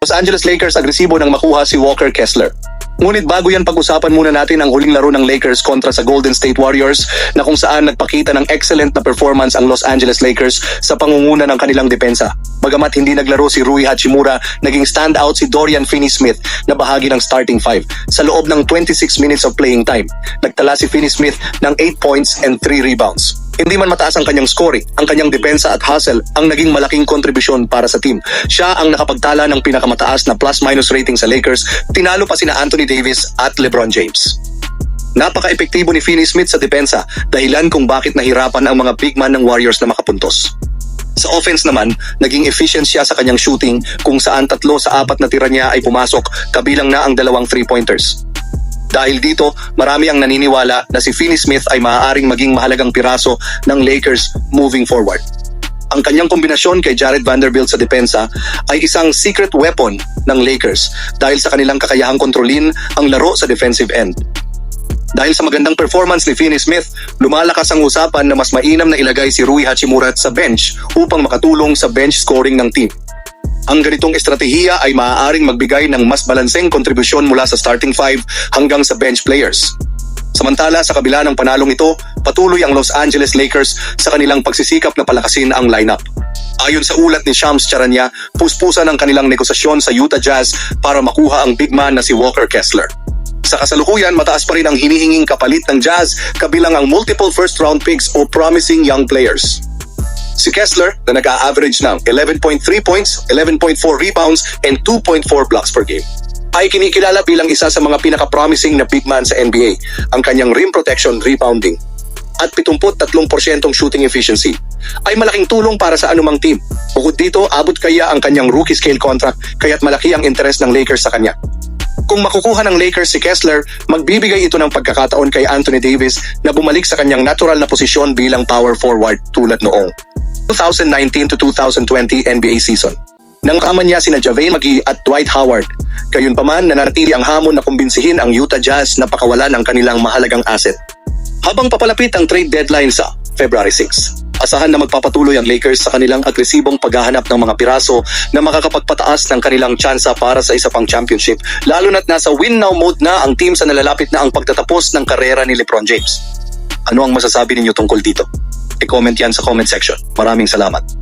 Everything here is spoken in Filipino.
Los Angeles Lakers agresibo nang makuha si Walker Kessler. Ngunit bago yan, pag-usapan muna natin ang huling laro ng Lakers kontra sa Golden State Warriors na kung saan nagpakita ng excellent na performance ang Los Angeles Lakers sa pangunguna ng kanilang depensa. Bagamat hindi naglaro si Rui Hachimura, naging standout si Dorian Finney-Smith na bahagi ng starting five sa loob ng 26 minutes of playing time. Nagtala si Finney-Smith ng 8 points and 3 rebounds. Hindi man mataas ang kanyang scoring, ang kanyang depensa at hustle ang naging malaking kontribusyon para sa team. Siya ang nakapagtala ng pinakamataas na plus-minus rating sa Lakers, tinalo pa sina Anthony Davis at LeBron James. Napaka-epektibo ni Finney-Smith sa depensa, dahilan kung bakit nahirapan ang mga big man ng Warriors na makapuntos. Sa offense naman, naging efficient siya sa kanyang shooting kung saan 3 sa 4 na tira niya ay pumasok, kabilang na ang 2 3-pointers. Dahil dito, marami ang naniniwala na si Finney-Smith ay maaaring maging mahalagang piraso ng Lakers moving forward. Ang kanyang kombinasyon kay Jared Vanderbilt sa depensa ay isang secret weapon ng Lakers dahil sa kanilang kakayahang kontrolin ang laro sa defensive end. Dahil sa magandang performance ni Finney-Smith, lumalakas ang usapan na mas mainam na ilagay si Rui Hachimura sa bench upang makatulong sa bench scoring ng team. Ang ganitong estratehiya ay maaaring magbigay ng mas balanseng kontribusyon mula sa starting five hanggang sa bench players. Samantala, sa kabila ng panalong ito, patuloy ang Los Angeles Lakers sa kanilang pagsisikap na palakasin ang lineup. Ayon sa ulat ni Shams Charania, puspusan ang kanilang negosasyon sa Utah Jazz para makuha ang big man na si Walker Kessler. Sa kasalukuyan, mataas pa rin ang hinihinging kapalit ng Jazz, kabilang ang multiple first-round picks o promising young players. Si Kessler na nag-a-average ng 11.3 points, 11.4 rebounds, and 2.4 blocks per game ay kinikilala bilang isa sa mga pinaka-promising na big man sa NBA. Ang kanyang rim protection, rebounding, at 73% shooting efficiency ay malaking tulong para sa anumang team. Bukod dito, abot kaya ang kanyang rookie scale contract kaya't malaki ang interest ng Lakers sa kanya. Kung makukuha ng Lakers si Kessler, magbibigay ito ng pagkakataon kay Anthony Davis na bumalik sa kanyang natural na posisyon bilang power forward tulad noong 2019 to 2020 NBA season. Nangkaman niya sina JaVale McGee at Dwight Howard. Gayunpaman, nananatili ang hamon na kumbinsihin ang Utah Jazz na pakawalan ang kanilang mahalagang asset. Habang papalapit ang trade deadline sa February 6, asahan na magpapatuloy ang Lakers sa kanilang agresibong paghahanap ng mga piraso na makakapagpataas ng kanilang tsansa para sa isa pang championship, lalo na't nasa win now mode na ang team sa nalalapit na ang pagtatapos ng karera ni LeBron James. Ano ang masasabi ninyo tungkol dito? I-comment yan sa comment section. Maraming salamat.